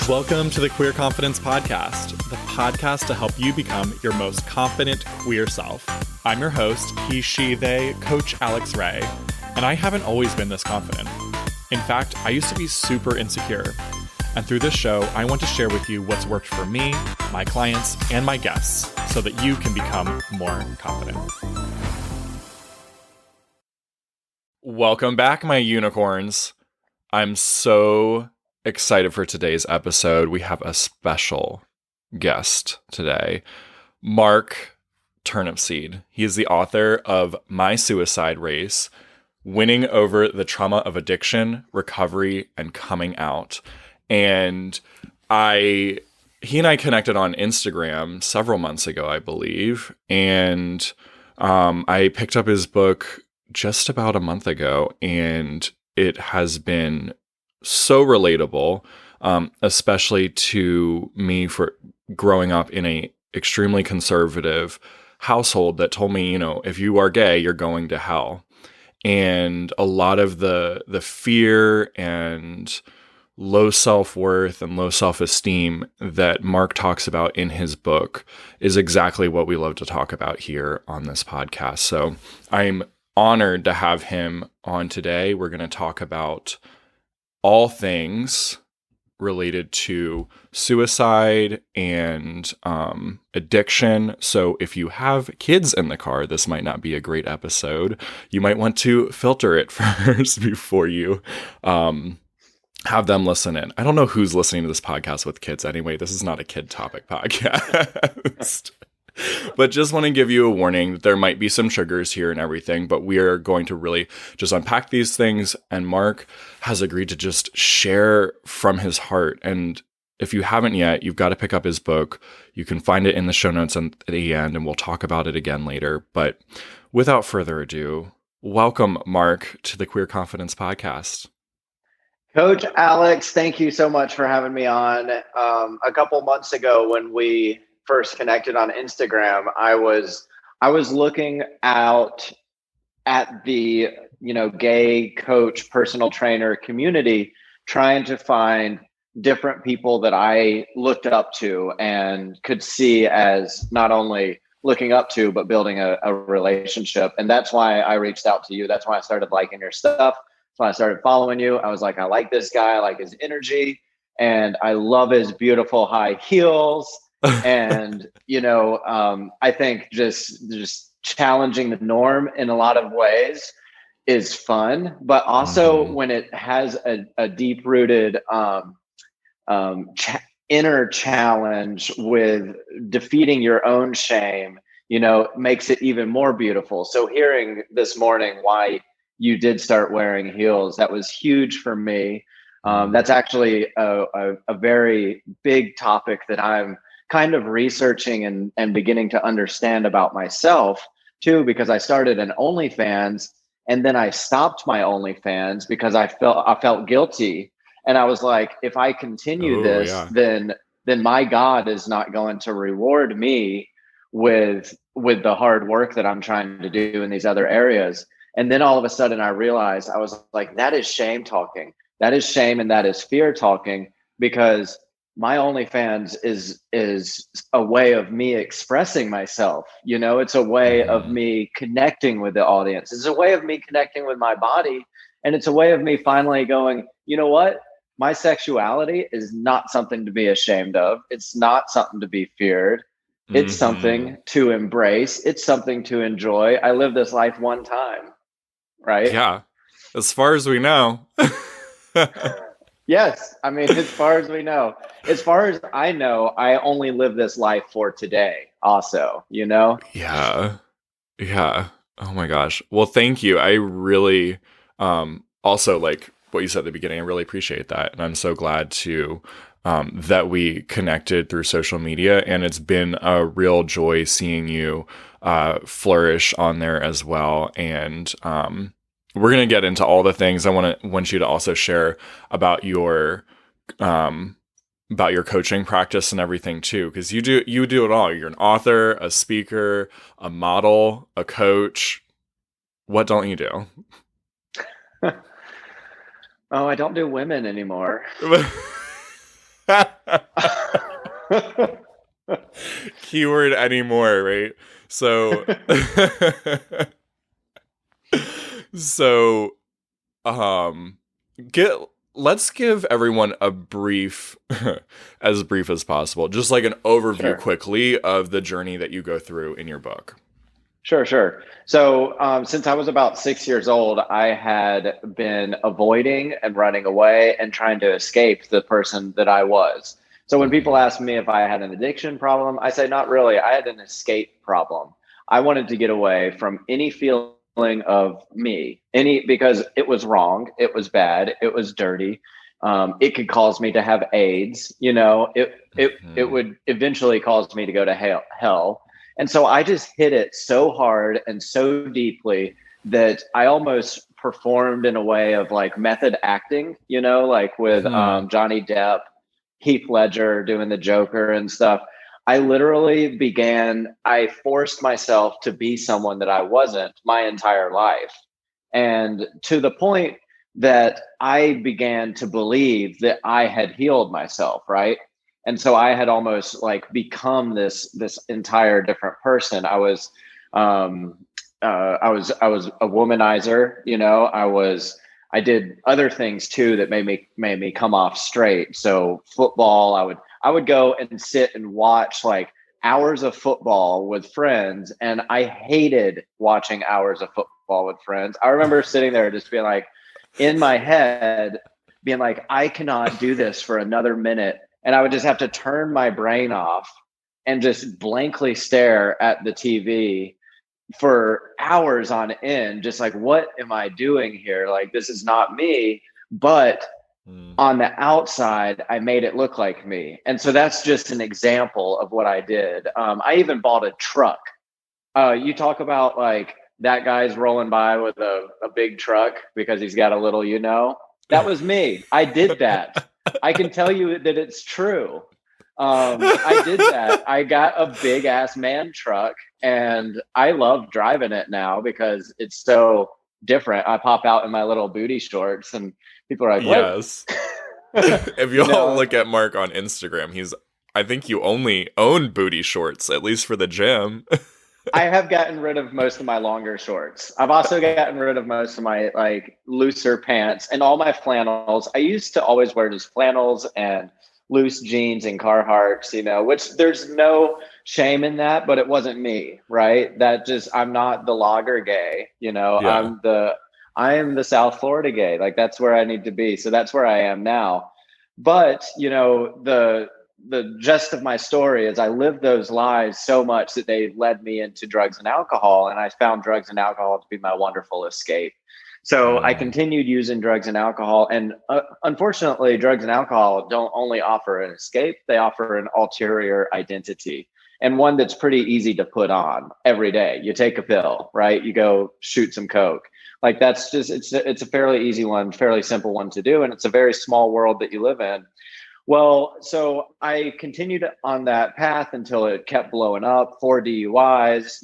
Welcome to the Queer Confidence Podcast, the podcast to help you become your most confident queer self. I'm your host, he, she, they, Coach Alex Ray, and I haven't always been this confident. In fact, I used to be super insecure. And through this show, I want to share with you what's worked for me, my clients, and my guests so that you can become more confident. Welcome back, my unicorns. I'm so excited for today's episode. We have a special guest today, Mark Turnipseed. He is the author of My Suicide Race, Winning Over the Trauma of Addiction, Recovery, and Coming Out. And he and I connected on Instagram several months ago, I believe. And I picked up his book just about a month ago, and it has been so relatable, especially to me for growing up in a extremely conservative household that told me, if you are gay, you're going to hell. And a lot of the fear and low self-worth and low self-esteem that Mark talks about in his book is exactly what we love to talk about here on this podcast. So I'm honored to have him on today. We're going to talk about all things related to suicide and addiction. So if you have kids in the car, this might not be a great episode. You might want to filter it first before you have them listen in. I don't know who's listening to this podcast with kids anyway. This is not a kid topic podcast. But just want to give you a warning that there might be some triggers here and everything, but we are going to really just unpack these things. And Mark has agreed to just share from his heart. And if you haven't yet, you've got to pick up his book. You can find it in the show notes at the end, and we'll talk about it again later. But without further ado, welcome, Mark, to the Queer Confidence Podcast. Coach Alex, thank you so much for having me on. A couple months ago when we first connected on Instagram, I was looking out at the gay coach, personal trainer community, trying to find different people that I looked up to and could see as not only looking up to, but building a relationship. And that's why I reached out to you. That's why I started liking your stuff. That's why I started following you. I was like, I like this guy. I like his energy, and I love his beautiful high heels. And, I think just challenging the norm in a lot of ways is fun, but also when it has a deep rooted inner challenge with defeating your own shame, makes it even more beautiful. So hearing this morning why you did start wearing heels, that was huge for me. That's actually a very big topic that I'm kind of researching and beginning to understand about myself too, because I started an OnlyFans and then I stopped my OnlyFans because I felt guilty. And I was like, if I continue then my God is not going to reward me with the hard work that I'm trying to do in these other areas. And then all of a sudden I realized, I was like, that is shame talking. That is shame and that is fear talking, because my OnlyFans is a way of me expressing myself. It's a way of me connecting with the audience. It's a way of me connecting with my body. And it's a way of me finally going, you know what? My sexuality is not something to be ashamed of. It's not something to be feared. It's something to embrace. It's something to enjoy. I live this life one time, right? Yeah. As far as we know. Yes. I mean, as far as we know, as far as I know, I only live this life for today also, Yeah. Yeah. Oh my gosh. Well, thank you. I really, also like what you said at the beginning, I really appreciate that. And I'm so glad that we connected through social media, and it's been a real joy seeing you, flourish on there as well. And, we're going to get into all the things. I want you to also share about your coaching practice and everything too, because you do it all. You're an author, a speaker, a model, a coach. What don't you do? Oh, I don't do women anymore. Keyword anymore, right? So, so, um, get let's give everyone a brief, as brief as possible, just like an overview Sure. quickly of the journey that you go through in your book. Sure, sure. So, since I was about 6 years old, I had been avoiding and running away and trying to escape the person that I was. So, when people Mm-hmm. ask me if I had an addiction problem, I say, not really. I had an escape problem. I wanted to get away from any feeling of me, because it was wrong, it was bad, it was dirty. It could cause me to have AIDS. It Mm-hmm. would eventually cause me to go to hell. And so I just hit it so hard and so deeply that I almost performed in a way of like method acting, like with Hmm. Johnny Depp, Heath Ledger doing the Joker and stuff. I forced myself to be someone that I wasn't my entire life. And to the point that I began to believe that I had healed myself, right? And so I had almost like become this entire different person. Um I was a womanizer. I did other things too that made me come off straight. So football, I would go and sit and watch like hours of football with friends, and I hated watching hours of football with friends. I remember sitting there just being like, in my head, being like, I cannot do this for another minute. And I would just have to turn my brain off and just blankly stare at the TV for hours on end, just like, what am I doing here? Like, this is not me. But on the outside, I made it look like me. And so that's just an example of what I did. I even bought a truck. You talk about like that guy's rolling by with a big truck because he's got a little, that was me. I did that. I can tell you that it's true. I did that. I got a big ass man truck, and I love driving it now because it's so different. I pop out in my little booty shorts, and people are like, what? Yes. If you you all know, look at Mark on Instagram, I think you only own booty shorts, at least for the gym. I have gotten rid of most of my longer shorts. I've also gotten rid of most of my like looser pants and all my flannels. I used to always wear just flannels and loose jeans and Carhartts, which there's no shame in that, but it wasn't me, right? I'm not the logger gay, Yeah. I am the South Florida gay. Like that's where I need to be. So that's where I am now. But, the gist of my story is I lived those lies so much that they led me into drugs and alcohol. And I found drugs and alcohol to be my wonderful escape. So I Mm. continued using drugs and alcohol. And unfortunately, drugs and alcohol don't only offer an escape, they offer an ulterior identity, and one that's pretty easy to put on every day. You take a pill, right? You go shoot some coke. Like that's just it's a fairly easy one, fairly simple one to do, and it's a very small world that you live in. Well, so I continued on that path until it kept blowing up. 4 DUIs,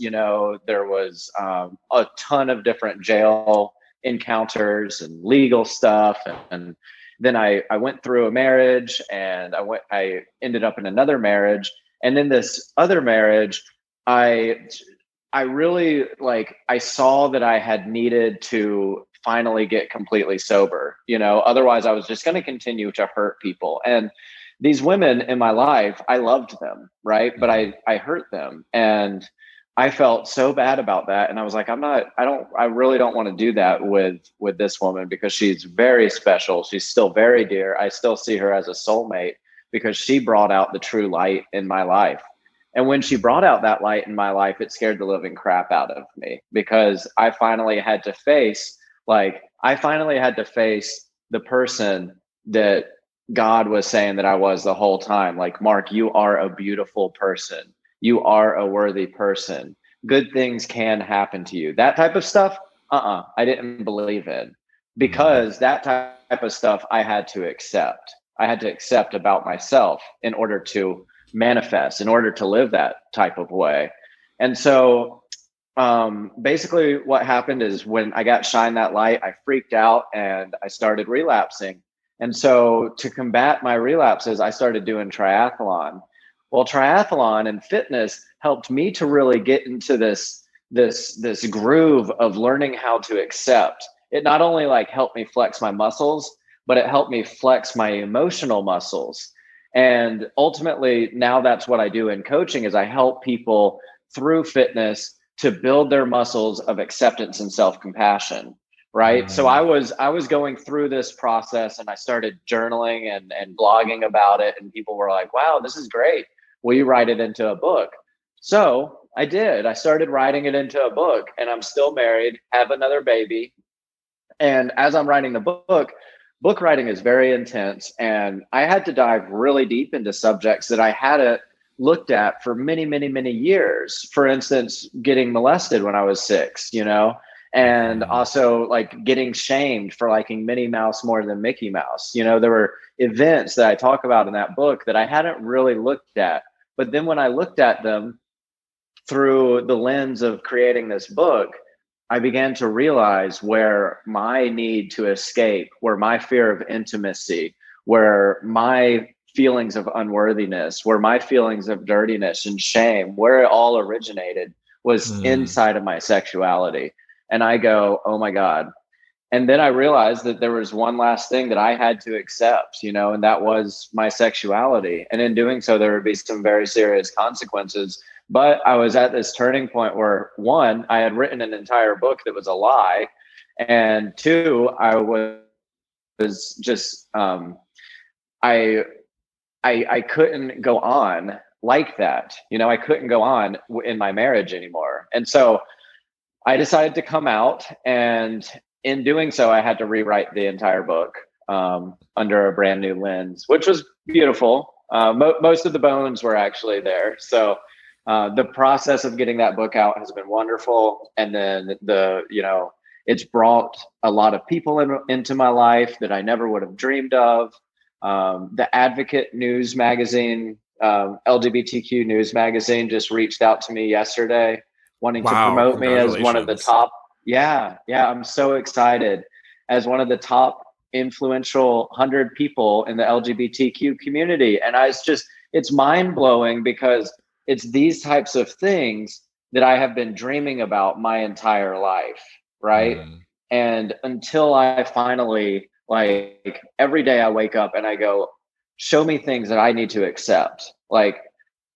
there was a ton of different jail encounters and legal stuff. And then I went through a marriage, and I ended up in another marriage. And then this other marriage, I I really like I saw that I had needed to finally get completely sober. Otherwise I was just going to continue to hurt people. And these women in my life, I loved them, right? But Hmm. I hurt them, and I felt so bad about that. And I was like, I really don't want to do that with this woman, because she's very special. She's still very dear. I still see her as a soulmate because she brought out the true light in my life. And when she brought out that light in my life, it scared the living crap out of me, because I finally had to face the person that God was saying that I was the whole time. Like, Mark, you are a beautiful person. You are a worthy person. Good things can happen to you. That type of stuff, I didn't believe in, Hmm. because that type of stuff I had to accept. I had to accept about myself in order to manifest, in order to live that type of way. And so basically what happened is when I got shined that light, I freaked out and I started relapsing. And so to combat my relapses, I started doing triathlon. Well, triathlon and fitness helped me to really get into this groove of learning how to accept. It not only like helped me flex my muscles, but it helped me flex my emotional muscles. And ultimately, now that's what I do in coaching is I help people through fitness to build their muscles of acceptance and self-compassion. Right. So Mm. I was going through this process and I started journaling and blogging about it. And people were like, wow, this is great. Will you write it into a book? So I did. I started writing it into a book, and I'm still married, have another baby. And as I'm writing the book writing is very intense. And I had to dive really deep into subjects that I hadn't looked at for many, many, many years. For instance, getting molested when I was 6, and Mhm. also like getting shamed for liking Minnie Mouse more than Mickey Mouse. There were events that I talk about in that book that I hadn't really looked at. But then when I looked at them through the lens of creating this book, I began to realize where my need to escape, where my fear of intimacy, where my feelings of unworthiness, where my feelings of dirtiness and shame, where it all originated was Mm. inside of my sexuality. And I go, oh my God. And then I realized that there was one last thing that I had to accept, and that was my sexuality. And in doing so, there would be some very serious consequences. But I was at this turning point where, one, I had written an entire book that was a lie. And two, I was just, I, I couldn't go on like that. I couldn't go on in my marriage anymore. And so I decided to come out, and in doing so, I had to rewrite the entire book under a brand new lens, which was beautiful. Most of the bones were actually there. So the process of getting that book out has been wonderful. And then it's brought a lot of people into my life that I never would have dreamed of. The Advocate News magazine, LGBTQ news magazine, just reached out to me yesterday wanting to Wow, promote me as one of the congratulations. top. Yeah, I'm so excited, as one of the top influential 100 people in the LGBTQ community. And it's mind blowing because it's these types of things that I have been dreaming about my entire life. Right. Mm. And until I finally, like, every day I wake up and I go, show me things that I need to accept. Like,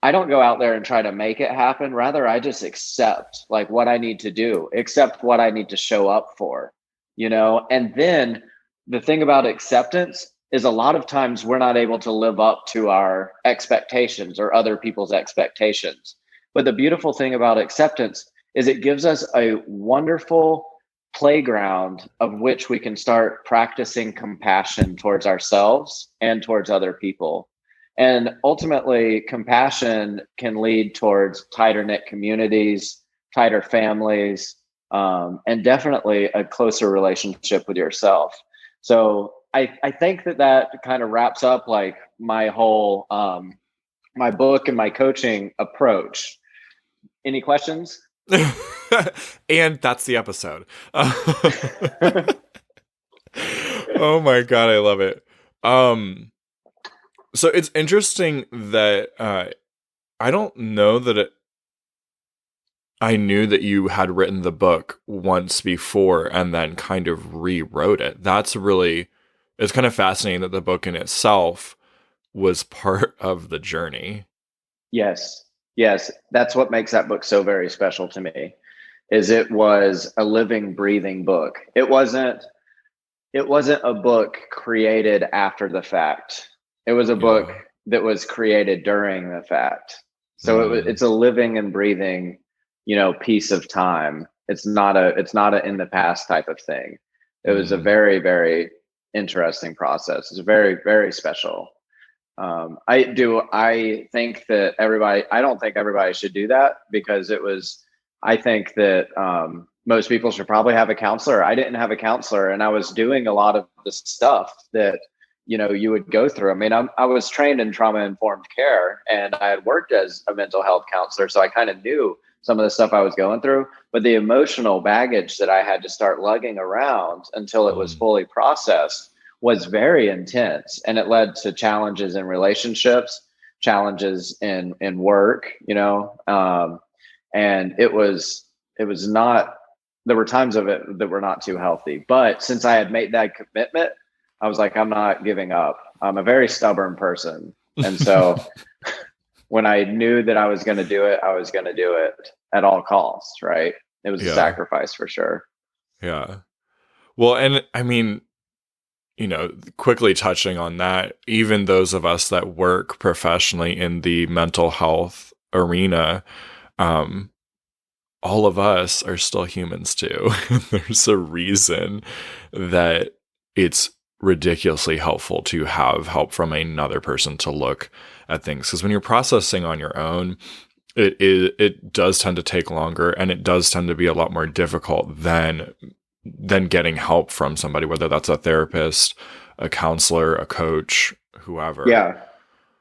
I don't go out there and try to make it happen. Rather, I just accept like what I need to do, accept what I need to show up for, And then the thing about acceptance is a lot of times we're not able to live up to our expectations or other people's expectations. But the beautiful thing about acceptance is it gives us a wonderful playground of which we can start practicing compassion towards ourselves and towards other people. And ultimately, compassion can lead towards tighter knit communities, tighter families, and definitely a closer relationship with yourself. So I think that kind of wraps up like my whole my book and my coaching approach. Any questions? And that's the episode. Oh my god, I love it. So it's interesting that I don't know that I knew that you had written the book once before and then kind of rewrote it. It's kind of fascinating that the book in itself was part of the journey. Yes. Yes. That's what makes that book so very special to me, is it was a living, breathing book. It wasn't a book created after the fact. It was a book Yeah. that was created during the fact. So Mm. it's a living and breathing, piece of time. It's not a in the past type of thing. It was a Mm. very, very interesting process. It's very, very special. I think that I don't think everybody should do that because I think that most people should probably have a counselor. I didn't have a counselor, and I was doing a lot of the stuff that, you would go through. I mean, I was trained in trauma informed care, and I had worked as a mental health counselor. So I kind of knew some of the stuff I was going through, but the emotional baggage that I had to start lugging around until it was Mm. fully processed was very intense, and it led to challenges in relationships, challenges in work, and it was not, there were times of it that were not too healthy. But since I had made that commitment, I was like, I'm not giving up. I'm a very stubborn person. And so when I knew that I was going to do it, I was going to do it at all costs, right? It was a Yeah. sacrifice for sure. Yeah. Well, and I mean, quickly touching on that, even those of us that work professionally in the mental health arena, um, all of us are still humans too. There's a reason that it's ridiculously helpful to have help from another person to look at things. Because when you're processing on your own, it does tend to take longer, and it does tend to be a lot more difficult than getting help from somebody, whether that's a therapist, a counselor, a coach, whoever. Yeah.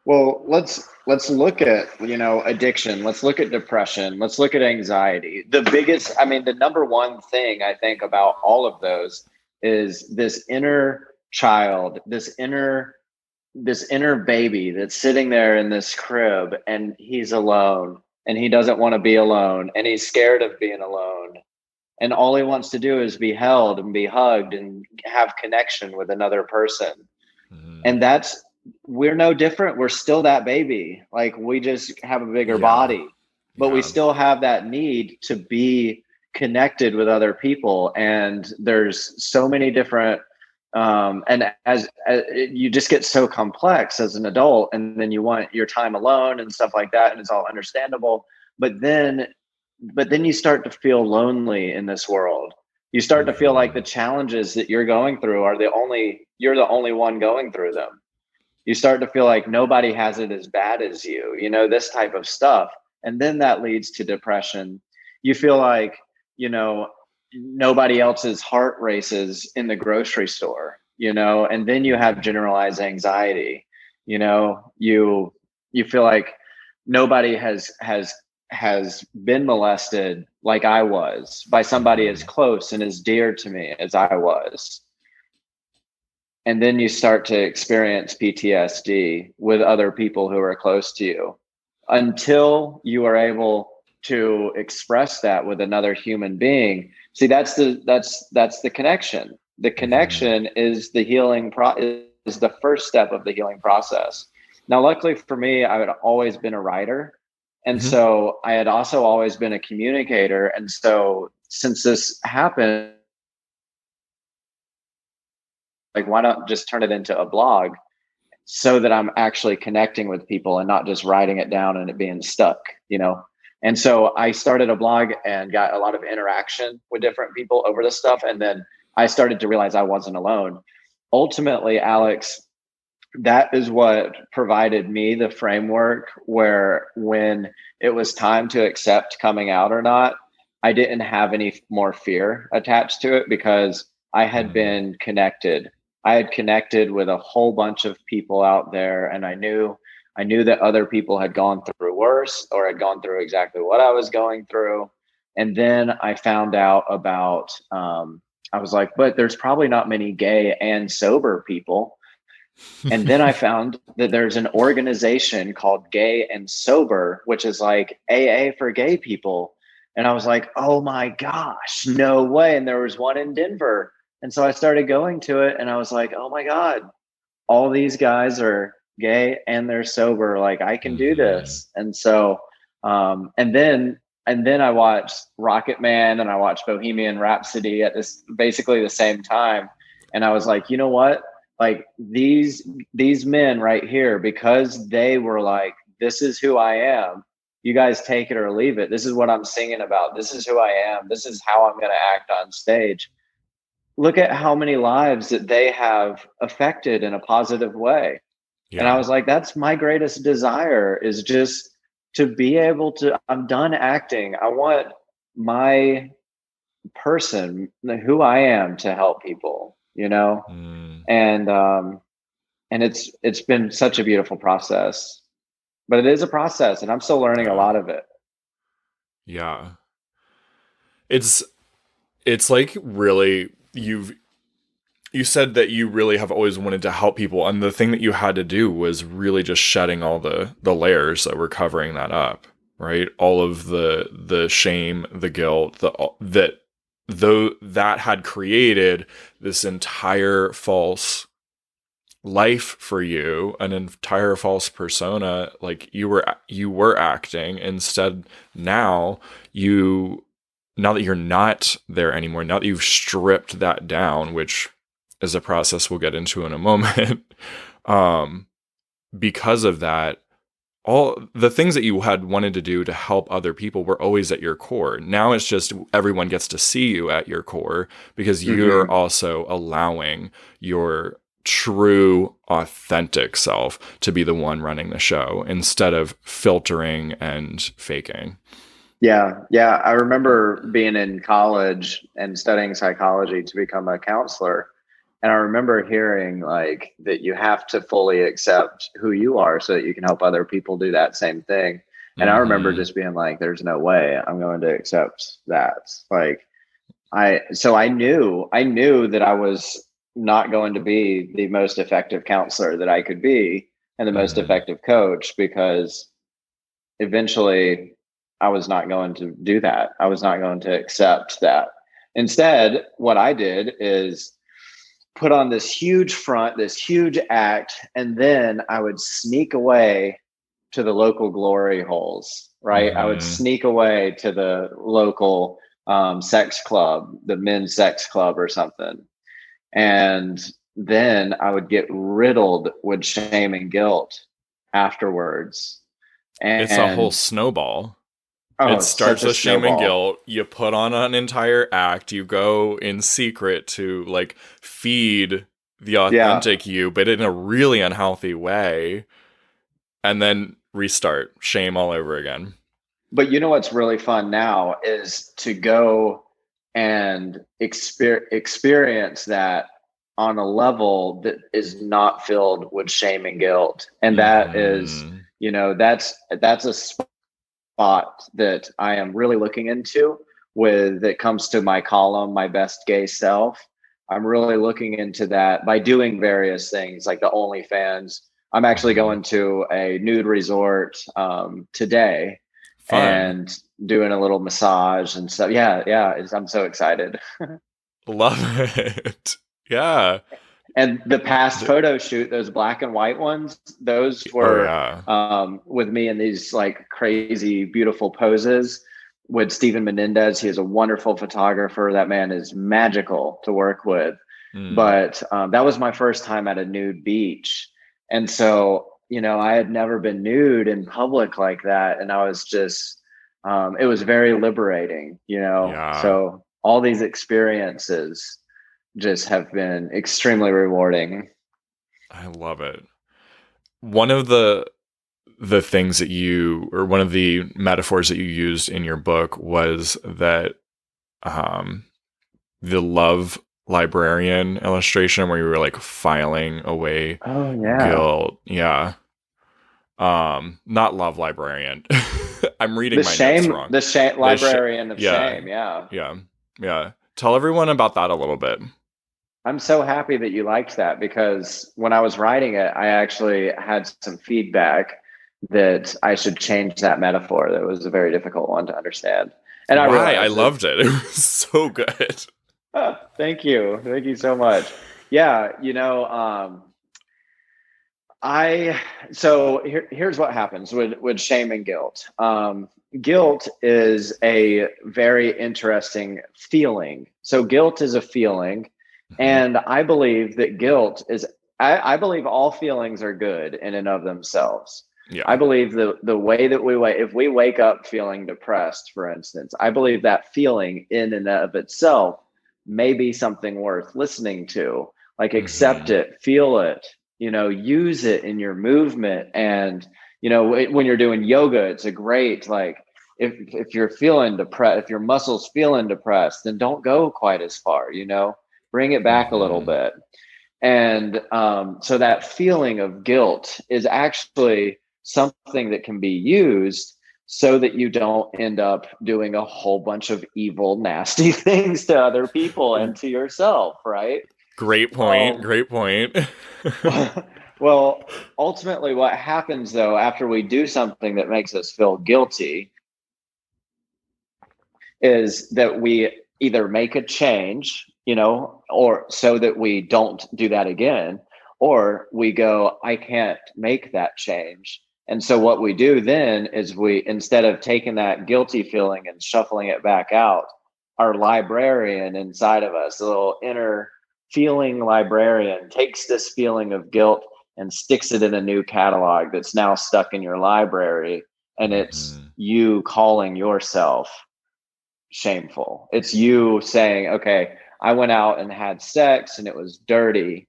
Well, let's look at, addiction. Let's look at depression. Let's look at anxiety. The number one thing I think about all of those is this inner child, this inner baby that's sitting there in this crib, and he's alone, and he doesn't want to be alone, and he's scared of being alone. And all he wants to do is be held and be hugged and have connection with another person. Mm, And we're no different. We're still that baby. Like, we just have a bigger yeah. body, but we Yeah. still have that need to be connected with other people. And there's so many different, and as you just get so complex as an adult, and then you want your time alone and stuff like that. And it's all understandable. But then you start to feel lonely in this world. You start to feel like the Mhm. challenges that you're going through you're the only one going through them. You start to feel like nobody has it as bad as this type of stuff. And then that leads to depression. You feel like, nobody else's heart races in the grocery store, and then you have generalized anxiety. You feel like nobody has been molested like I was by somebody as Mhm. close and as dear to me as I was. And then you start to experience PTSD with other people who are close to you, until you are able to express that with another human being. See, that's the connection. The Mhm. connection is is the first step of the healing process. Now, luckily for me, I had always been a writer, and Mhm. so I had also always been a communicator. And so since this happened, like, why not just turn it into a blog so that I'm actually connecting with people and not just writing it down and it being stuck. And so I started a blog and got a lot of interaction with different people over this stuff. And then I started to realize I wasn't alone. Ultimately, Alex, that is what provided me the framework where, when it was time to accept coming out or not, I didn't have any more fear attached to it, because I had Mhm. been connected. I had connected with a whole bunch of people out there, and I knew that other people had gone through worse, or had gone through exactly what I was going through. And then I found out about, I was like, but there's probably not many gay and sober people. And then I found that there's an organization called Gay and Sober, which is like AA for gay people. And I was like, oh my gosh, no way. And there was one in Denver. And so I started going to it, and I was like, oh my God, all these guys are gay and they're sober. Like, I can do Mhm. this. And so, and then I watched Rocket Man and I watched Bohemian Rhapsody at this basically the same time. And I was like, you know what? Like, these men right here, because they were like, this is who I am. You guys take it or leave it. This is what I'm singing about. This is who I am. This is how I'm going to act on stage. Look at how many lives that they have affected in a positive way. And I Yeah. was like, that's my greatest desire, is just to be able to, I'm done acting. I want my person, who I am, to help people. Mm, And it's been such a beautiful process. But it is a process, and I'm still learning a yeah. lot of it. Yeah. It's like really you said that you really have always wanted to help people, and the thing that you had to do was really just shedding all the layers that were covering that up, right? All of the shame, the guilt, that though that had created this entire false life for you, an entire false persona. Like you were acting instead. Now that you're not there anymore, now that you've stripped that down, which is a process we'll get into in a moment, um, because of that, all the things that you had wanted to do to help other people were always at your core. Now it's just everyone gets to see you at your core because you're also allowing your true, authentic self to be the one running the show instead of filtering and faking. Yeah, yeah. I remember being in college and studying psychology to become a counselor. And I remember hearing like that you have to fully accept who you are so that you can help other people do that same thing. And I remember Mm-hmm. just being like, there's no way I'm going to accept that. Like I knew that I was not going to be the most effective counselor that I could be and the most Mm-hmm. effective coach because eventually I was not going to do that. I was not going to accept that. Instead, what I did is put on this huge front, this huge act, and then I would sneak away to the local glory holes, right? I would Mm-hmm. sneak away to the local sex club, the men's sex club or something. And then I would get riddled with shame and guilt afterwards. It's a whole And snowball. It oh, starts such a with shame and snowball. guilt. You put on an entire act. You go in secret to like feed the Yeah. authentic you, but in a really unhealthy way, and then restart. Shame all over again. But you know what's really fun now is to go and experience that on a level that is not filled with shame and guilt. And that is, Mm-hmm. that's a spot that I am really looking into with it comes to my column, My Best Gay Self. I'm really looking into that by doing various things like the OnlyFans. I'm actually Mm-hmm. going to a nude resort today Fun. and doing a little massage and stuff. Yeah, yeah. I'm so excited. Love it. Yeah. And the past The- photo shoot, those black and white ones, those oh were yeah. with me in these like crazy, beautiful poses with Stephen Menendez. He is a wonderful photographer. That man is magical to work with. Mm. But that was my first time at a nude beach. And so, I had never been nude in public like that. And I was just, it was very liberating. Yeah. So all these experiences just have been extremely rewarding. I love it. One of the things that you, or one of the metaphors that you used in your book was that um the love librarian illustration where you were like filing away Oh yeah. guilt. Yeah. Not love librarian. I'm reading The my notes shame, wrong. the shame The sh- librarian of yeah. shame. Yeah. Yeah. Yeah. Tell everyone about that a little bit. I'm so happy that you liked that because when I was writing it, I actually had some feedback that I should change that metaphor. That was a very difficult one to understand. And I Why? I realized that, loved it. It was so good. thank you. Thank you so much. Yeah. I so here's what happens with shame and guilt. Guilt is a very interesting feeling. So guilt is a feeling, Mhm. and I believe that guilt is. I believe all feelings are good in and of themselves. I Yeah. believe the way that if we wake up feeling depressed, for instance, I believe that feeling in and of itself may be something worth listening to. Like accept Hmm. it, feel it, use it in your movement. And, when you're doing yoga, it's a great, like, if you're feeling depressed, if your muscles feeling depressed, then don't go quite as far, bring it back a little Hmm. bit. And so that feeling of guilt is actually something that can be used so that you don't end up doing a whole bunch of evil, nasty things to other people and to yourself, right? Great point. Well, Great point. well, ultimately, what happens though after we do something that makes us feel guilty is that we either make a change, or so that we don't do that again, or we go, I can't make that change. And so what we do then is we, instead of taking that guilty feeling and shuffling it back out, our librarian inside of us, the little inner feeling librarian, takes this feeling of guilt and sticks it in a new catalog that's now stuck in your library. And it's Mhm. you calling yourself shameful. It's you saying, okay, I went out and had sex and it was dirty.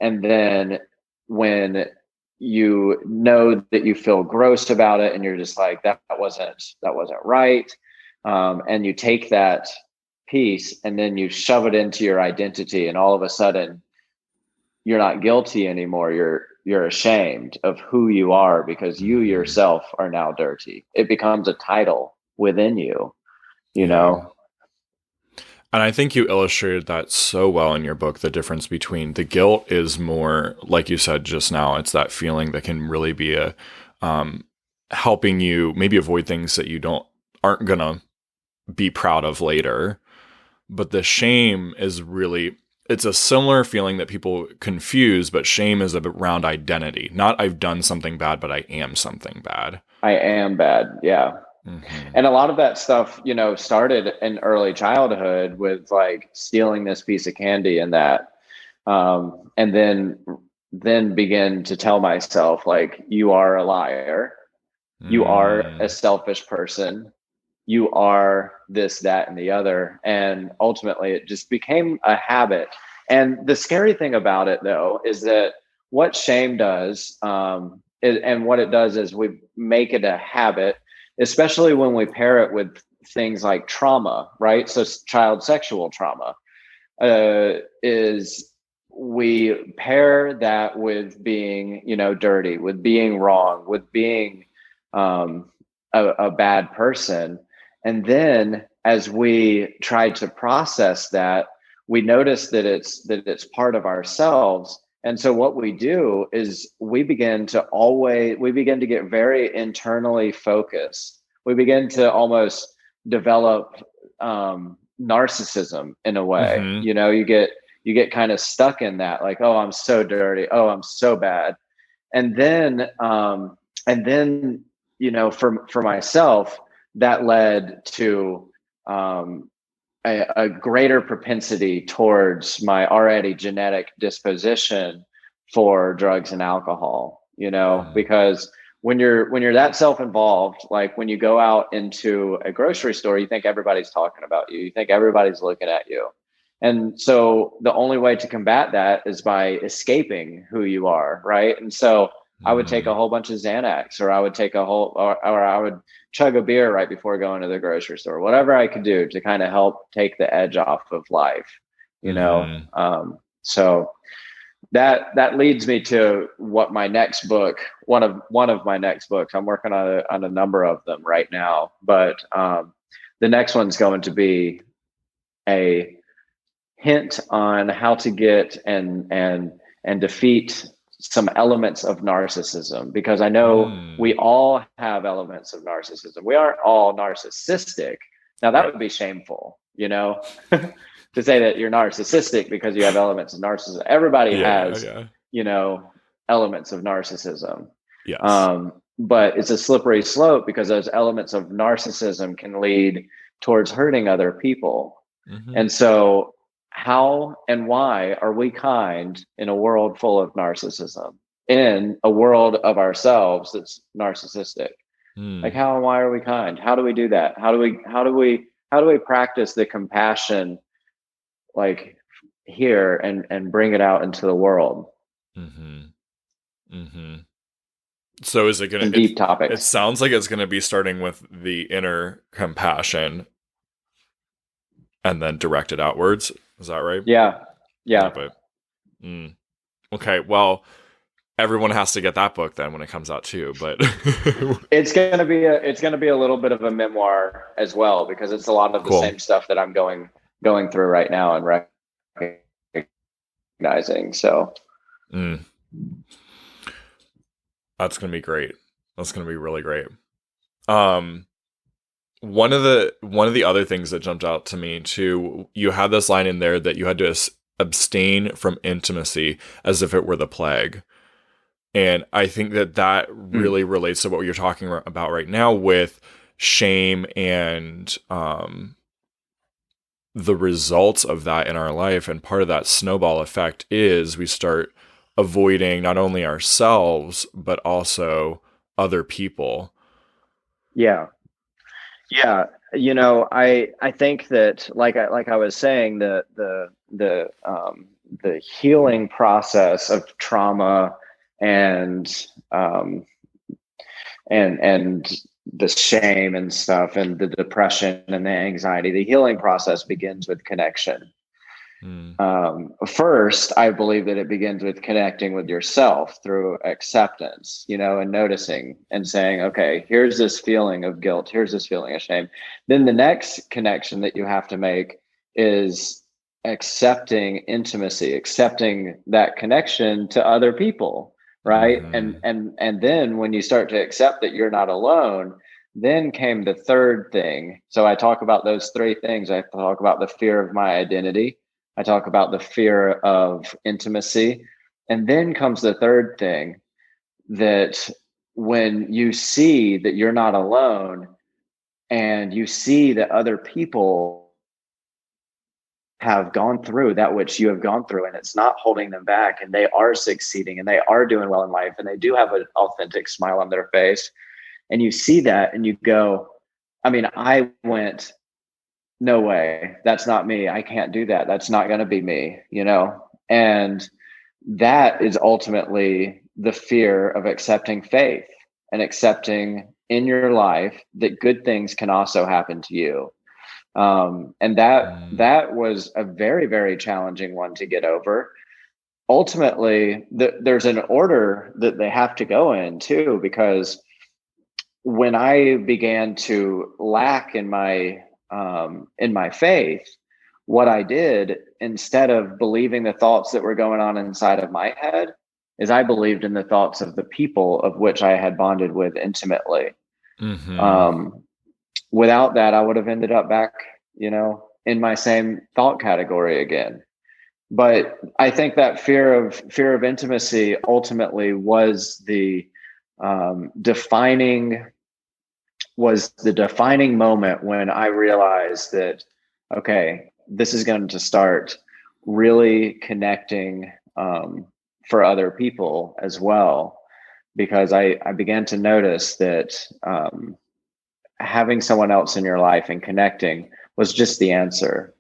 And then when you know that you feel gross about it and you're just like, that wasn't right. And you take that piece and then you shove it into your identity, and all of a sudden you're not guilty anymore. You're ashamed of who you are because you Mhm. yourself are now dirty. It becomes a title within you, you Yeah. know? And I think you illustrated that so well in your book. The difference between the guilt is more, like you said just now, it's that feeling that can really be um, helping you maybe avoid things that you aren't gonna be proud of later. But the shame is really, it's a similar feeling that people confuse, but shame is around identity. Not I've done something bad, but I am something bad. I am bad. Yeah. Hmm. And a lot of that stuff, started in early childhood with like stealing this piece of candy and that. And then begin to tell myself, like, you are a liar. You are a Mm. selfish person. You are this, that, and the other. And ultimately it just became a habit. And the scary thing about it though, is that what shame does, and what it does is we make it a habit, especially when we pair it with things like trauma, right? So child sexual trauma, is we pair that with being, dirty, with being wrong, with being a bad person. And then as we try to process that, we notice that it's part of ourselves. And so what we do is we begin to get very internally focused. We begin to almost develop narcissism in a way. Hmm. You get kind of stuck in that, like, oh, I'm so dirty, oh, I'm so bad. And then for myself, that led to a greater propensity towards my already genetic disposition for drugs and alcohol, because when you're that self-involved, like when you go out into a grocery store, you think everybody's talking about you. You think everybody's looking at you. And so the only way to combat that is by escaping who you are, right? And so I would take a Hmm. whole bunch of Xanax, or I would take or I would chug a beer right before going to the grocery store, whatever I could do to kind of help take the edge off of life, you know? Hmm. So that leads me to what my next book, one of my next books, I'm working on a number of them right now, but the next one's going to be a hint on how to get and defeat some elements of narcissism, because I know we Mm. all have elements of narcissism. We aren't all narcissistic. Now that Right. would be shameful, to say that you're narcissistic because you have elements of narcissism. Everybody Yeah. has, Yeah. elements of narcissism. Yes. But it's a slippery slope because those elements of narcissism can lead towards hurting other people. Hmm. And so, how and why are we kind in a world full of narcissism, in a world of ourselves that's narcissistic? Like, Mm. how and why are we kind? How do we do that? How do we practice the compassion, like, here, and bring it out into the world? Hmm. Hmm. So is it gonna? Some It deep it topics. sounds like it's gonna be starting with the inner compassion and then directed outwards. Is that right? Yeah. Yeah. Love it. Mm. Okay. Well, everyone has to get that book then when it comes out too. But It's gonna be a little bit of a memoir as well, because it's a lot of the cool. same stuff that I'm going through right now and writing recognizing. So Mm, that's going to be great. That's going to be really great. Um, one of the other things that jumped out to me too, you had this line in there that you had to abstain from intimacy as if it were the plague. And I think that that mm, really relates to what you're talking about right now with shame and the results of that in our life. And part of that snowball effect is we start avoiding not only ourselves, but also other people. yeah. Yeah, I think that like I was saying, the healing process of trauma and um, and the shame and stuff and the depression and the anxiety, the healing process begins with connection. Mm. First, I believe that it begins with connecting with yourself through acceptance, and noticing and saying, okay, here's this feeling of guilt. Here's this feeling of shame. Then the next connection that you have to make is accepting intimacy, accepting that connection to other people. Right. And, Hmm. and, and then when you start to accept that you're not alone, then came the third thing. So I talk about those three things. I talk about the fear of my identity. I talk about the fear of intimacy. And then comes the third thing, that when you see that you're not alone and you see that other people have gone through that which you have gone through, and it's not holding them back, and they are succeeding and they are doing well in life and they do have an authentic smile on their face, and you see that and you go, I mean, I went, no way, that's not me, I can't do that, that's not going to be me. And that is ultimately the fear of accepting faith and accepting in your life that good things can also happen to you. And Mm. that was a very, very challenging one to get over. Ultimately, there's an order that they have to go in too, because when I began to lack in my faith, what I did, instead of believing the thoughts that were going on inside of my head, is I believed in the thoughts of the people of which I had bonded with intimately. Hmm. Um, Without that, I would have ended up back, in my same thought category again. But I think that fear of intimacy ultimately um, defining the defining moment when I realized that, okay, this is going to start really connecting for other people as well, because I began to notice that having someone else in your life and connecting was just the answer.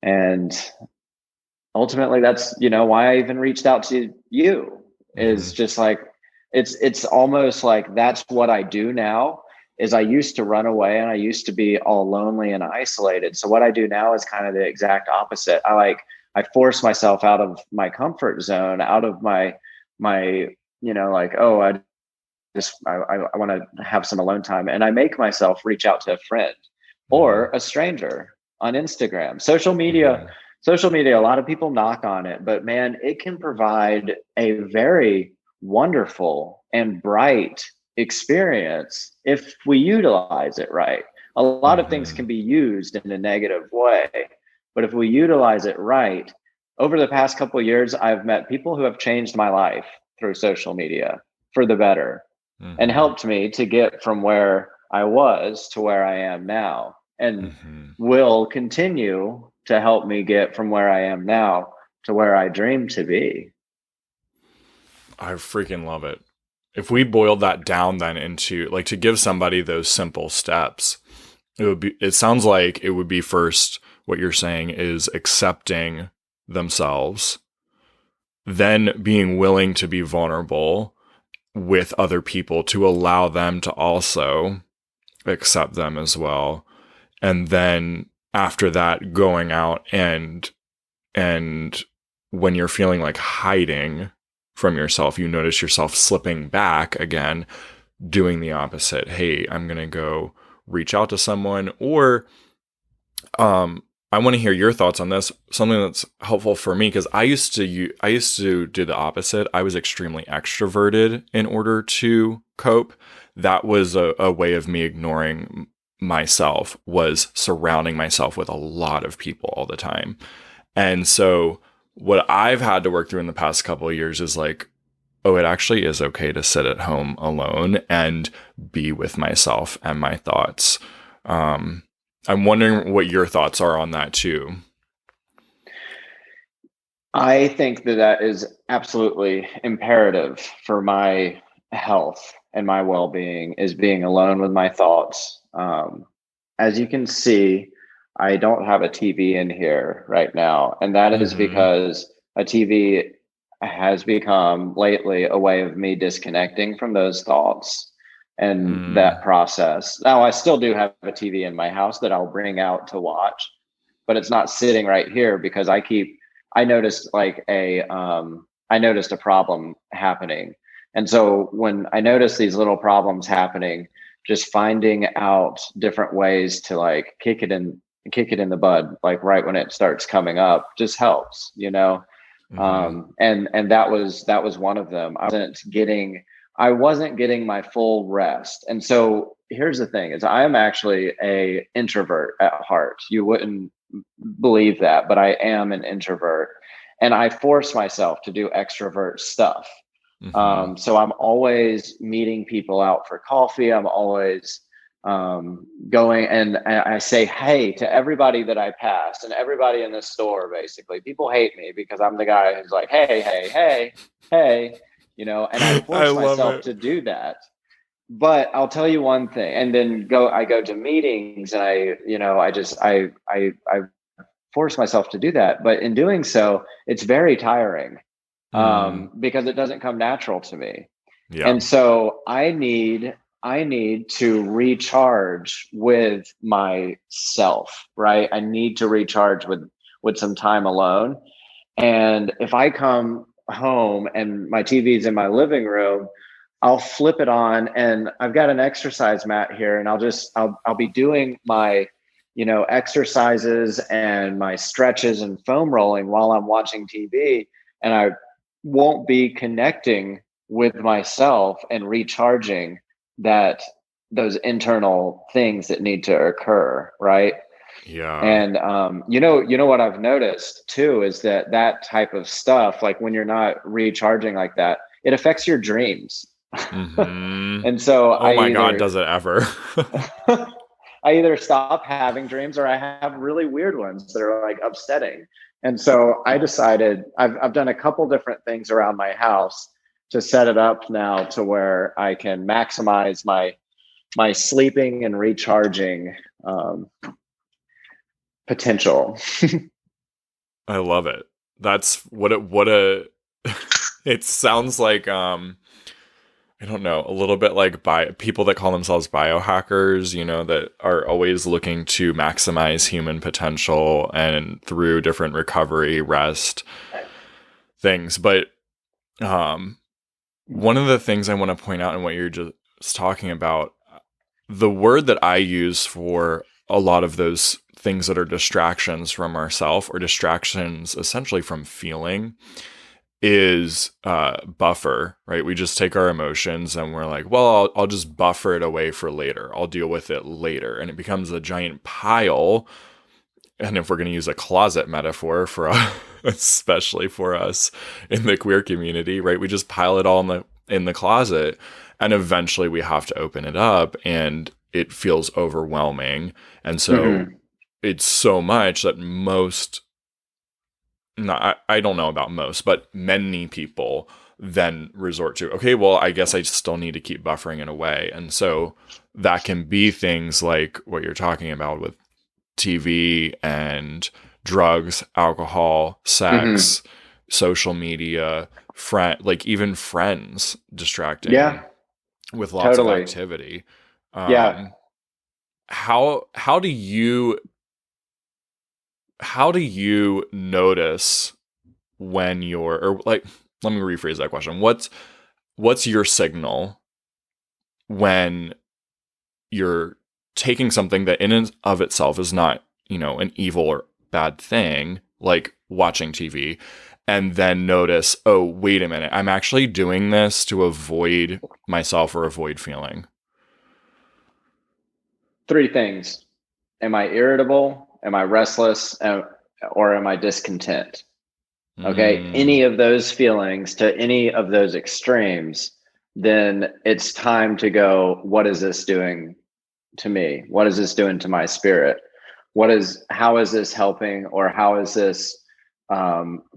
And ultimately that's why I even reached out to you, Hmm. is just like, it's almost like that's what I do now. Is I used to run away and I used to be all lonely and isolated, so what I do now is kind of the exact opposite. I force myself out of my comfort zone, out of my like, oh, I want to have some alone time, and I make myself reach out to a friend Hmm. or a stranger on Instagram. Social media, a lot of people knock on it, but man, it can provide a very wonderful and bright experience if we utilize it right. A lot of things Hmm. can be used in a negative way, but if we utilize it right, over the past couple of years, I've met people who have changed my life through social media for the better, and Hmm. helped me to get from where I was to where I am now, and Hmm. will continue to help me get from where I am now to where I dream to be. I freaking love it. If we boiled that down then into like to give somebody those simple steps, it sounds like it would be first what you're saying is accepting themselves, then being willing to be vulnerable with other people to allow them to also accept them as well. And then after that going out and when you're feeling like hiding from yourself, you notice yourself slipping back again, doing the opposite. Hey, I'm going to go reach out to someone, or I want to hear your thoughts on this. Something that's helpful for me, because I used to do the opposite. I was extremely extroverted in order to cope. That was a way of me ignoring myself, was surrounding myself with a lot of people all the time. And so what I've had to work through in the past couple of years is like, oh, it actually is okay to sit at home alone and be with myself and my thoughts. Um, I'm wondering what your thoughts are on that too. I think that that is absolutely imperative for my health and my well-being, is being alone with my thoughts. As you can see, I don't have a TV in here right now, and that is Mm-hmm. because a TV has become lately a way of me disconnecting from those thoughts and that Mm, process. Now, I still do have a TV in my house that I'll bring out to watch, but it's not sitting right here because I noticed I noticed a problem happening. And so when I noticed these little problems happening, just finding out different ways to like kick it in the bud, like right when it starts coming up, just helps, you know. mm-hmm. And that was one of them. I wasn't getting my full rest. And so here's the thing, is I am actually a introvert at heart. You wouldn't believe that, but I am an introvert, and I force myself to do extrovert stuff. Mm-hmm. So I'm always meeting people out for coffee. I'm always going, and I say hey to everybody that I pass and everybody in the store. Basically, people hate me because I'm the guy who's like, hey, hey, hey, hey, you know, and I I force love myself it. to do that. But I'll tell you one thing, and then I go to meetings, and I force myself to do that. But in doing so, it's very tiring, Mm, because it doesn't come natural to me. yeah. And so I need to recharge with myself, right? I need to recharge with some time alone. And if I come home and my TV's in my living room, I'll flip it on, and I've got an exercise mat here, and I'll be doing my, you know, exercises and my stretches and foam rolling while I'm watching TV, and I won't be connecting with myself and recharging that those internal things that need to occur, right? Yeah. And you know what I've noticed too is that that type of stuff, like when you're not recharging like that, it affects your dreams. Mm-hmm. And so Oh my God, does it ever? I either stop having dreams or I have really weird ones that are like upsetting. And so I decided I've done a couple different things around my house to set it up now to where I can maximize my sleeping and recharging potential. I love it. That's what a it sounds like I don't know, a little bit like people that call themselves biohackers, you know, that are always looking to maximize human potential and through different recovery, rest things. But um one of the things I want to point out in what you're just talking about, the word that I use for a lot of those things that are distractions from ourself, or distractions essentially from feeling, is buffer, right? We just take our emotions and we're like, well, I'll just buffer it away for later. I'll deal with it later. And it becomes a giant pile. And if we're going to use a closet metaphor for especially for us in the queer community, right? We just pile it all in the closet, and eventually we have to open it up, and it feels overwhelming. And so Mm-hmm. it's so much that most, no, I don't know about most, but many people then resort to, okay, well, I guess I still need to keep buffering it away. And so that can be things like what you're talking about with TV and drugs, alcohol, Mm-hmm. sex, social media, like even friends Yeah, distracting with lots of totally. activity. Yeah. Um, how do you notice when you're, or like, let me rephrase that question. What's your signal when you're taking something that in and of itself is not, you know, an evil or bad thing, like watching TV, and then notice, oh, wait a minute, I'm actually doing this to avoid myself or avoid feeling? Three things. Am I irritable? Am I restless? Or am I discontent? Okay. Mm. Any of those feelings to any of those extremes, then it's time to go, what is this doing to me? What is this doing to my spirit? How is this helping, or how is this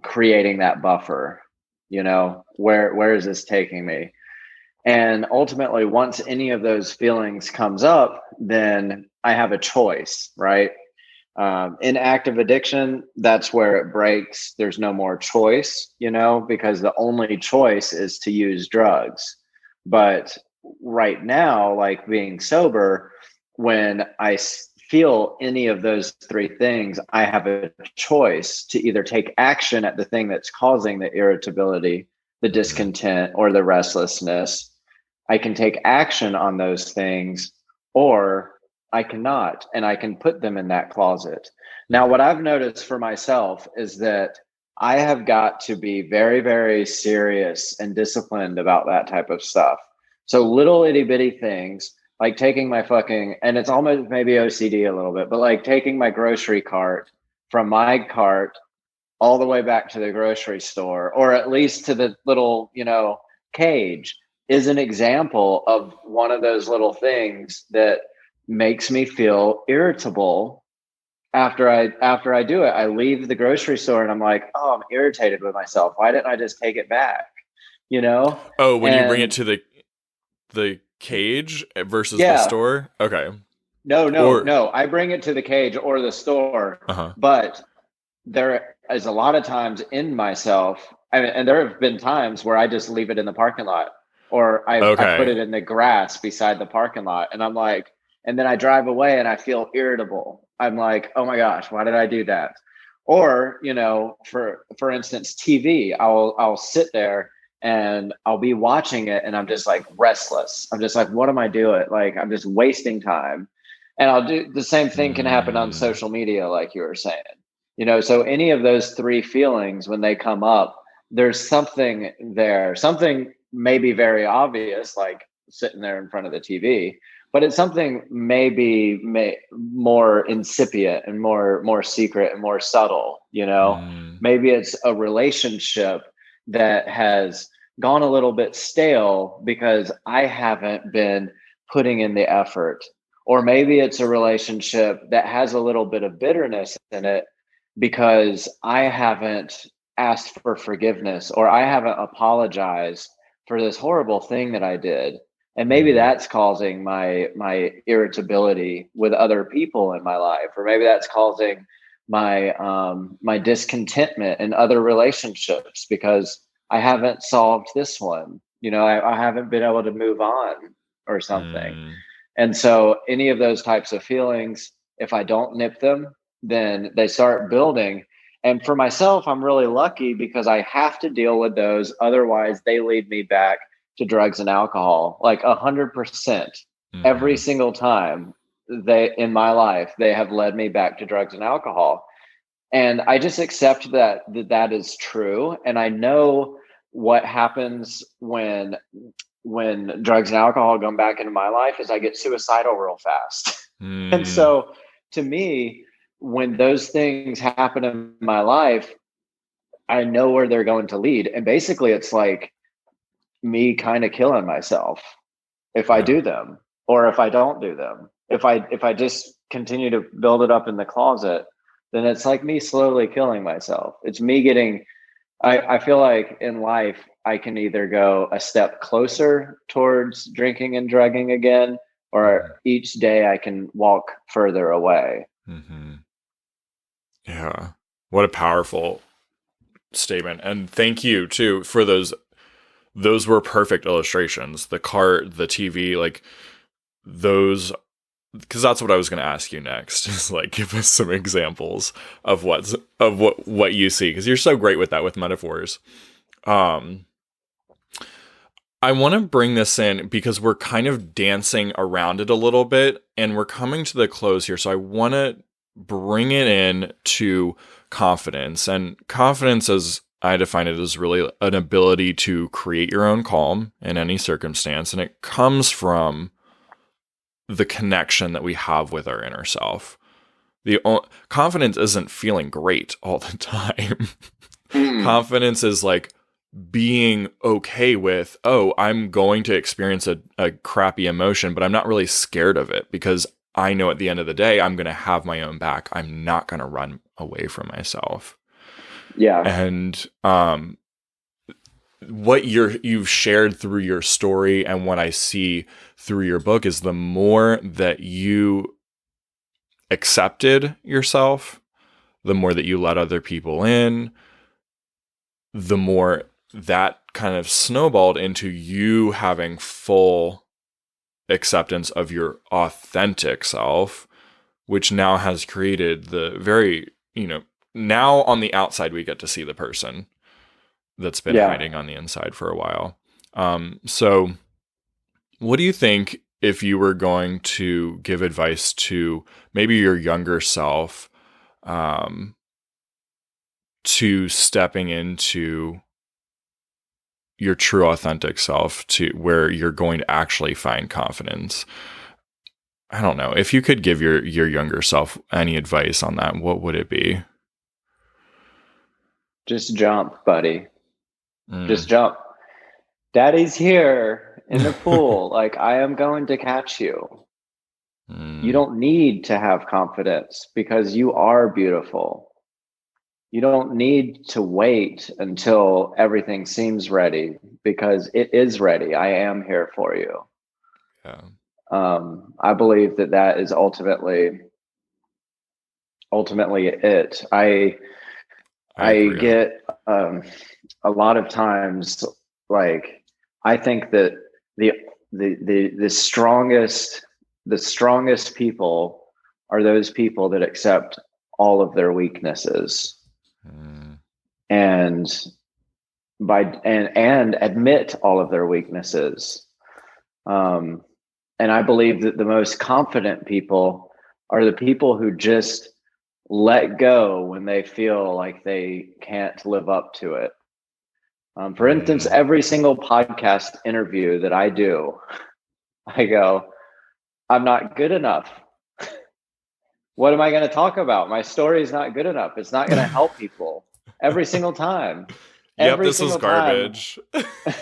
creating that buffer? Where is this taking me? And ultimately, once any of those feelings comes up, then I have a choice, right? In active addiction, that's where it breaks. There's no more choice, because the only choice is to use drugs. But right now, like being sober, when I feel any of those three things, I have a choice to either take action at the thing that's causing the irritability, the Mhm. discontent, or the restlessness. I can take action on those things, or I cannot, and I can put them in that closet. Now, what Mhm. I've noticed for myself is that I have got to be very, very serious and disciplined about that type of stuff. So little itty bitty things like taking my fucking, and it's almost maybe OCD a little bit, but like taking my grocery cart from my cart all the way back to the grocery store, or at least to the little, cage, is an example of one of those little things that makes me feel irritable after I do it. I leave the grocery store and I'm like, oh, I'm irritated with myself. Why didn't I just take it back? You know? Oh, when you bring it And to the cage versus the yeah, store? Okay. no, no, Or no. I bring it to the cage or the store, uh-huh. but there is a lot of times in myself, and there have been times where I just leave it in the parking lot, or I put Okay. it in the grass beside the parking lot, and I'm like, and then I drive away and I feel irritable. I'm like, oh my gosh, why did I do that? Or for instance, TV. I'll sit there and I'll be watching it, and I'm just like restless. I'm just like, what am I doing? Like I'm just wasting time. And I'll do the same thing can happen on Mm. social media, like you were saying. So any of those three feelings, when they come up, there's something there, something maybe very obvious, like sitting there in front of the TV, but it's something maybe more incipient and more secret and more subtle. Mm. Maybe it's a relationship that has gone a little bit stale because I haven't been putting in the effort. Or maybe it's a relationship that has a little bit of bitterness in it because I haven't asked for forgiveness, or I haven't apologized for this horrible thing that I did. And maybe Mm. that's causing my irritability with other people in my life, or maybe that's causing my discontentment in other relationships because I haven't solved this one. I haven't been able to move on or something. Mm. And so any of those types of feelings, if I don't nip them, then they start building. And for myself, I'm really lucky because I have to deal with those. Otherwise, they lead me back to drugs and alcohol, like 100%. Every Mhm. single time they in my life, they have led me back to drugs and alcohol. And I just accept that is true. And I know what happens when drugs and alcohol come back into my life is I get suicidal real fast. And Mm. so to me, when those things happen in my life, I know where they're going to lead. And basically it's like me kind of killing myself if I Yeah. do them, or if I don't do them. If I just continue to build it up in the closet, then it's like me slowly killing myself. It's me getting I feel like in life, I can either go a step closer towards drinking and drugging again, or Mhm. each day I can walk further away. Mhm. Yeah. What a powerful statement. And thank you too for those were perfect illustrations. The cart, the TV, like those, because that's what I was going to ask you next. Is like give us some examples of what you see, because you're so great with that with metaphors. Um, I want to bring this in because we're kind of dancing around it a little bit, and we're coming to the close here. So I want to bring it in to confidence. And confidence, as I define it, is really an ability to create your own calm in any circumstance. And it comes from the connection that we have with our inner self. Confidence isn't feeling great all the time. Confidence is like being okay with, oh, I'm going to experience a crappy emotion, but I'm not really scared of it because I know at the end of the day, I'm going to have my own back. I'm not going to run away from myself. Yeah. And what you've shared through your story and what I see through your book is the more that you accepted yourself, the more that you let other people in, the more that kind of snowballed into you having full acceptance of your authentic self, which now has created the very, now on the outside, we get to see the person that's been hiding on the inside for a while. So what do you think if you were going to give advice to maybe your younger self, to stepping into your true authentic self, to where you're going to actually find confidence? I don't know. If you could give your younger self any advice on that, what would it be? Just jump, buddy. Just Mm. jump. Daddy's here in the pool. Like, I am going to catch you. You don't need to have confidence because you are beautiful. You don't need to wait until everything seems ready because it is ready. I am here for you. Yeah. I believe that is ultimately it. I agree. get a lot of times, like, I think that the strongest people are those people that accept all of their weaknesses and and admit all of their weaknesses. And I believe that the most confident people are the people who just let go when they feel like they can't live up to it. For instance, every single podcast interview that I do, I go, I'm not good enough. What am I going to talk about? My story is not good enough. It's not going to help people. Every single time. Yep, this was garbage.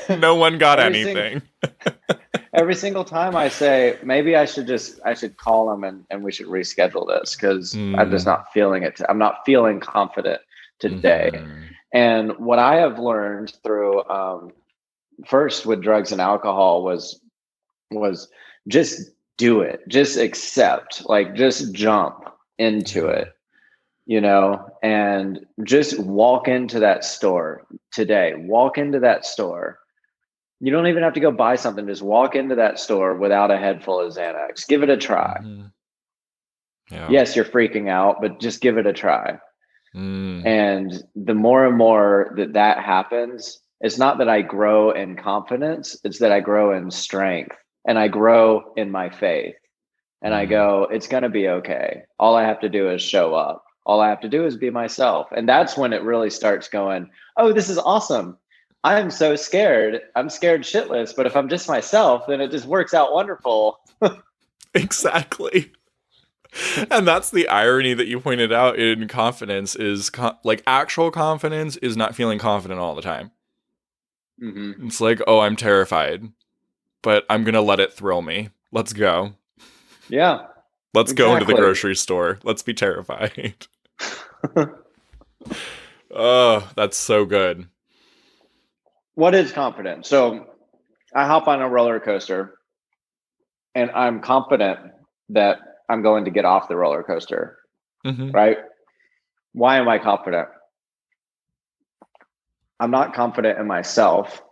No one got anything. Every single time I say, maybe I should call them and we should reschedule this because I'm just not feeling it. I'm not feeling confident today. And what I have learned through first with drugs and alcohol was just do it, just accept, like just jump into it, and just walk into that store today. Walk into that store. You don't even have to go buy something. Just walk into that store without a head full of Xanax. Give it a try. Yeah. Yes, you're freaking out, but just give it a try. And the more and more that happens, it's not that I grow in confidence, it's that I grow in strength and I grow in my faith. And I go, it's going to be okay. All I have to do is show up. All I have to do is be myself. And that's when it really starts going, oh, this is awesome. I'm so scared. I'm scared shitless. But if I'm just myself, then it just works out wonderful. Exactly. And that's the irony that you pointed out in confidence is like actual confidence is not feeling confident all the time. It's like, oh, I'm terrified, but I'm going to let it thrill me. Let's go. Yeah. Let's go into the grocery store. Let's be terrified. Oh, that's so good. What is confidence? So I hop on a roller coaster and I'm confident that I'm going to get off the roller coaster, right? Why am I confident? I'm not confident in myself.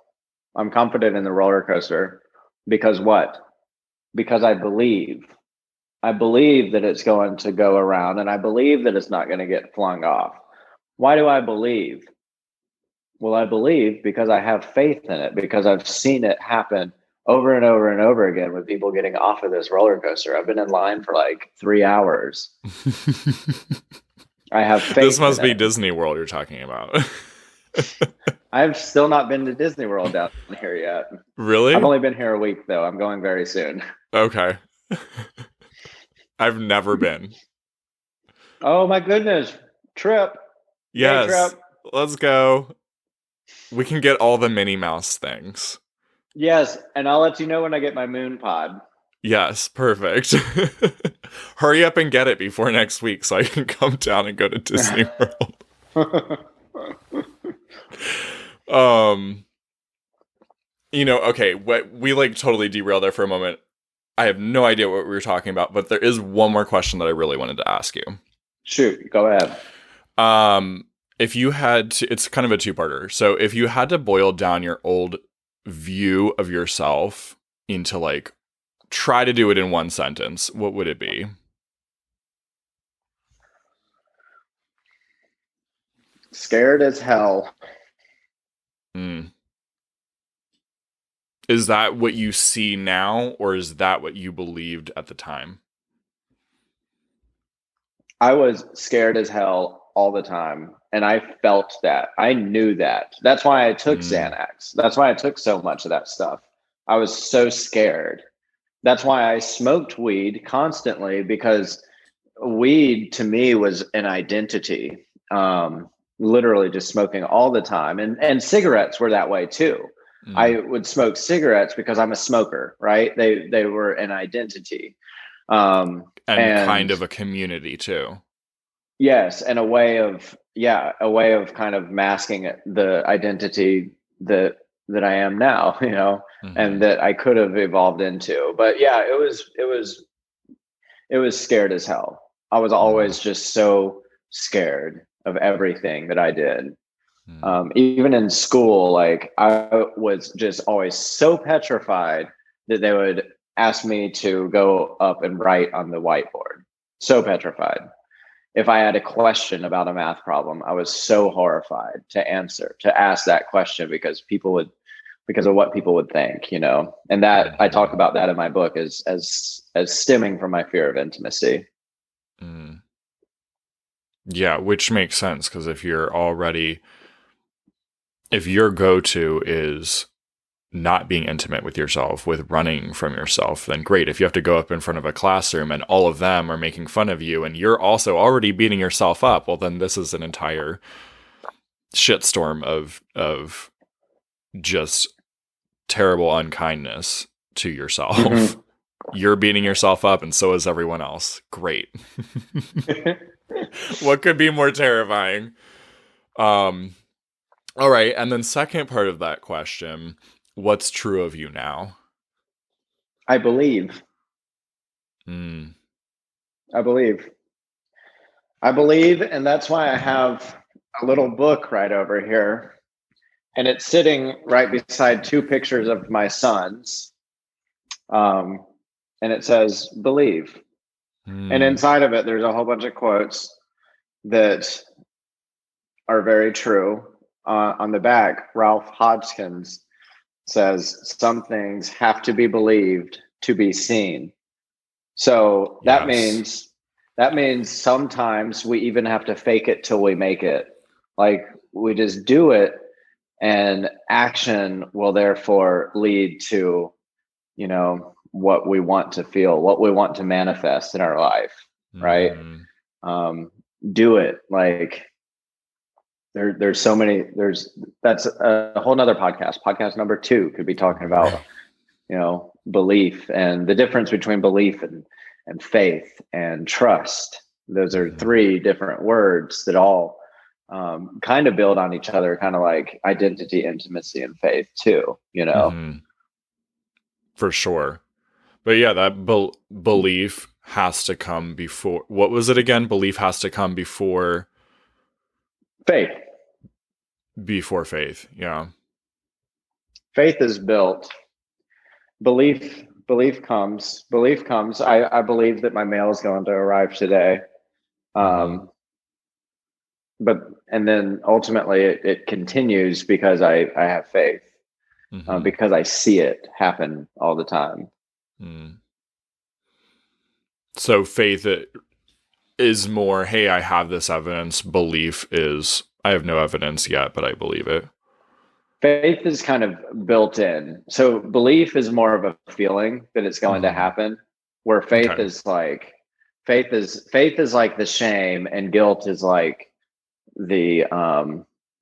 I'm confident in the roller coaster because what? Because I believe that it's going to go around and I believe that it's not going to get flung off. Why do I believe? Well, I believe because I have faith in it, because I've seen it happen over and over and over again with people getting off of this roller coaster. I've been in line for like 3 hours. I have This faith in must be it. Disney World you're talking about. I've still not been to Disney World down here yet. I've Really? only been here a week though. I'm going very soon. Okay. I've never been. Oh my goodness. Trip. Day Yes. trip. Let's go. We can get all the Minnie Mouse things. Yes, and I'll let you know when I get my moon pod. Yes, perfect. Hurry up and get it before next week so I can come down and go to Disney World. Um, okay, what we like totally derailed there for a moment. I have no idea what we were talking about, but there is one more question that I really wanted to ask you. Shoot, go ahead. If you had to, it's kind of a two-parter. So if you had to boil down your old view of yourself into like, try to do it in one sentence, what would it be? Scared as hell. Mm. Is that what you see now, or is that what you believed at the time? I was scared as hell all the time. And I felt that. I knew that. That's why I took Xanax. That's why I took so much of that stuff. I was so scared. That's why I smoked weed constantly, because weed to me was an identity. Literally just smoking all the time. And cigarettes were that way too. I would smoke cigarettes because I'm a smoker, right? They were an identity. And kind And of a community too. yes, and a way of kind of masking the identity that I am now, and that I could have evolved into. But yeah, it was scared as hell. I was always just so scared of everything that I did. Even in school, like I was just always so petrified that they would ask me to go up and write on the whiteboard. So petrified. If I had a question about a math problem, I was so horrified to ask that question because of what people would think, And that I talk about that in my book as stemming from my fear of intimacy. Yeah, which makes sense, because if your go-to is not being intimate with yourself, with running from yourself, then great. If you have to go up in front of a classroom and all of them are making fun of you and you're also already beating yourself up, well, then this is an entire shitstorm of just terrible unkindness to yourself. You're beating yourself up and so is everyone else. Great. What could be more terrifying? All right, and then second part of that question, what's true of you now? I believe. I believe. I believe, and that's why I have a little book right over here. And it's sitting right beside two pictures of my sons. And it says, believe. And inside of it, there's a whole bunch of quotes that are very true. On the back, Ralph Hodgkins says, some things have to be believed to be seen. So that means sometimes we even have to fake it till we make it. Like we just do it, and action will therefore lead to, what we want to feel, what we want to manifest in our life, right? Do it. Like there's so many. That's a whole nother podcast. Podcast number 2 could be talking about, belief and the difference between belief and faith and trust. Those are 3 different words that all kind of build on each other, kind of like identity, intimacy, and faith too, For sure. But yeah, that belief has to come before, what was it again? Belief has to come before faith. Before faith, yeah. Faith is built. Belief comes. I believe that my mail is going to arrive today. But and then ultimately it continues because I have faith. because I see it happen all the time. So faith is more, hey, I have this evidence. Belief is, I have no evidence yet, but I believe it. Faith is kind of built in. So belief is more of a feeling that it's going to happen, where faith is like the shame, and guilt is like the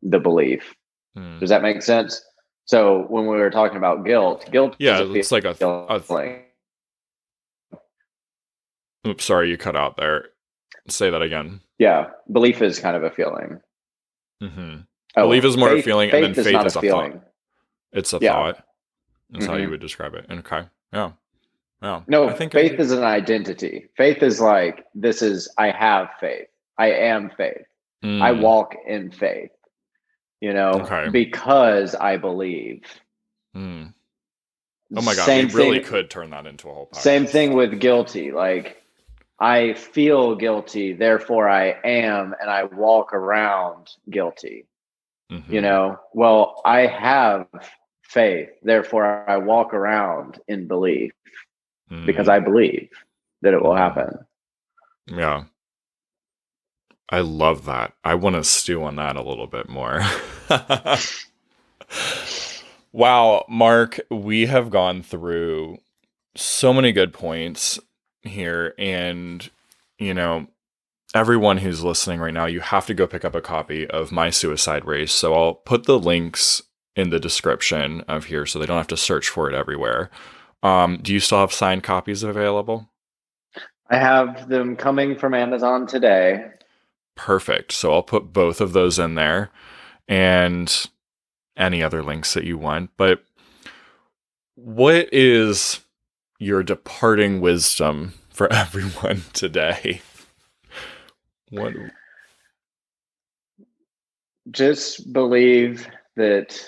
belief. Does that make sense? So when we were talking about guilt it's like a feeling. Oops, sorry, you cut out there. Say that again. Yeah, belief is kind of a feeling. Belief is more a feeling, and then faith is a feeling. Thought. It's a thought. That's how you would describe it. Okay. Yeah. Yeah. No, faith is an identity. Faith is like, I have faith. I am faith. I walk in faith, because I believe. Oh my God, we really could turn that into a whole podcast. Same thing with guilty. Like, I feel guilty, therefore I am, and I walk around guilty. Well, I have faith, therefore I walk around in belief because I believe that it will happen. Yeah. I love that. I want to stew on that a little bit more. Wow, Mark, we have gone through so many good points here, and everyone who's listening right now, you have to go pick up a copy of My Suicide Race. So I'll put the links in the description of here so they don't have to search for it everywhere. Do you still have signed copies available? I have them coming from Amazon today. Perfect. So I'll put both of those in there and any other links that you want. But what is your departing wisdom for everyone today? What? Just believe that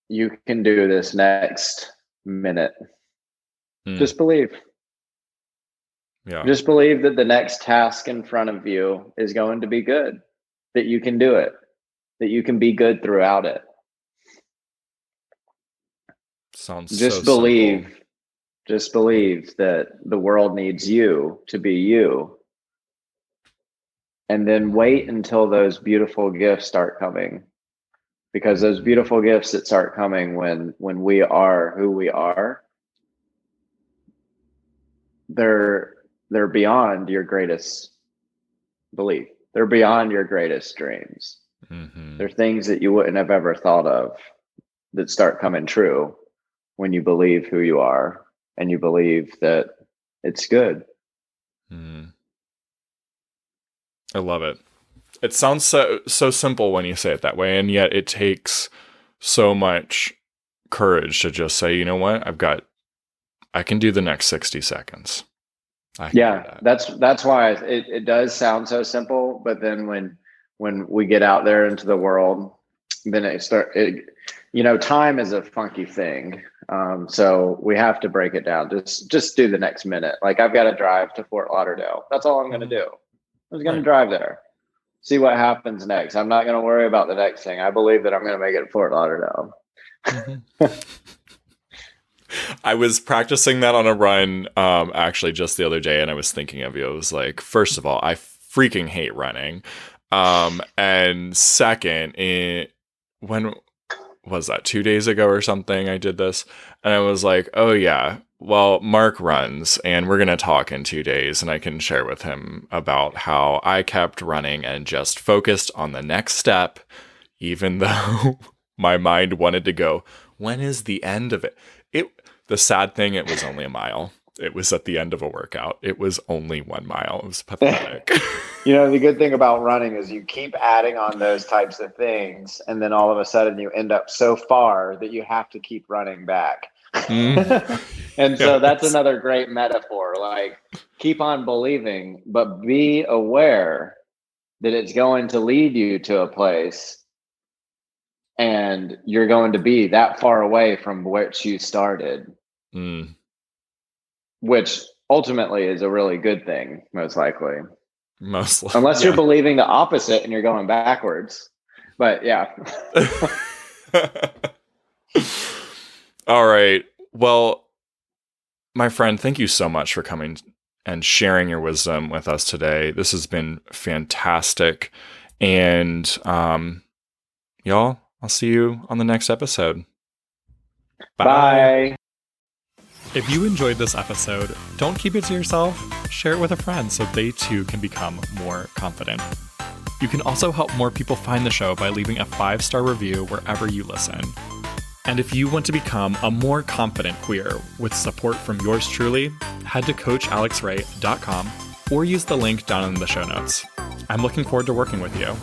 you can do this next minute. Just believe. Yeah. Just believe that the next task in front of you is going to be good, that you can do it, that you can be good throughout it. Sounds just so believe. simple. Just believe that the world needs you to be you. And then wait until those beautiful gifts start coming. Because those beautiful gifts that start coming when we are who we are, they're beyond your greatest belief. They're beyond your greatest dreams. They're things that you wouldn't have ever thought of that start coming true when you believe who you are and you believe that it's good. I love it. It sounds so simple when you say it that way, and yet it takes so much courage to just say, you know what, I can do the next 60 seconds. That's why it does sound so simple, but then when we get out there into the world, then time is a funky thing. So we have to break it down. Just do the next minute. Like, I've got to drive to Fort Lauderdale. That's all I'm going to do. I'm just going to drive there. See what happens next. I'm not going to worry about the next thing. I believe that I'm going to make it to Fort Lauderdale. I was practicing that on a run actually just the other day, and I was thinking of you. I was like, first of all, I freaking hate running. And second, when was that, 2 days ago or something, I did this, and I was like, oh yeah, well, Mark runs, and we're going to talk in 2 days, and I can share with him about how I kept running and just focused on the next step, even though my mind wanted to go, when is the end of it? The sad thing, it was only a mile. It was at the end of a workout. It was only 1 mile. It was pathetic. The good thing about running is you keep adding on those types of things, and then all of a sudden you end up so far that you have to keep running back. And so that's another great metaphor. Like, keep on believing, but be aware that it's going to lead you to a place, and you're going to be that far away from which you started, which ultimately is a really good thing, most likely. Unless you're believing the opposite and you're going backwards. But yeah. All right. Well, my friend, thank you so much for coming and sharing your wisdom with us today. This has been fantastic. And y'all, I'll see you on the next episode. Bye. If you enjoyed this episode, don't keep it to yourself. Share it with a friend so they too can become more confident. You can also help more people find the show by leaving a 5-star review wherever you listen. And if you want to become a more confident queer with support from yours truly, head to coachalexray.com or use the link down in the show notes. I'm looking forward to working with you.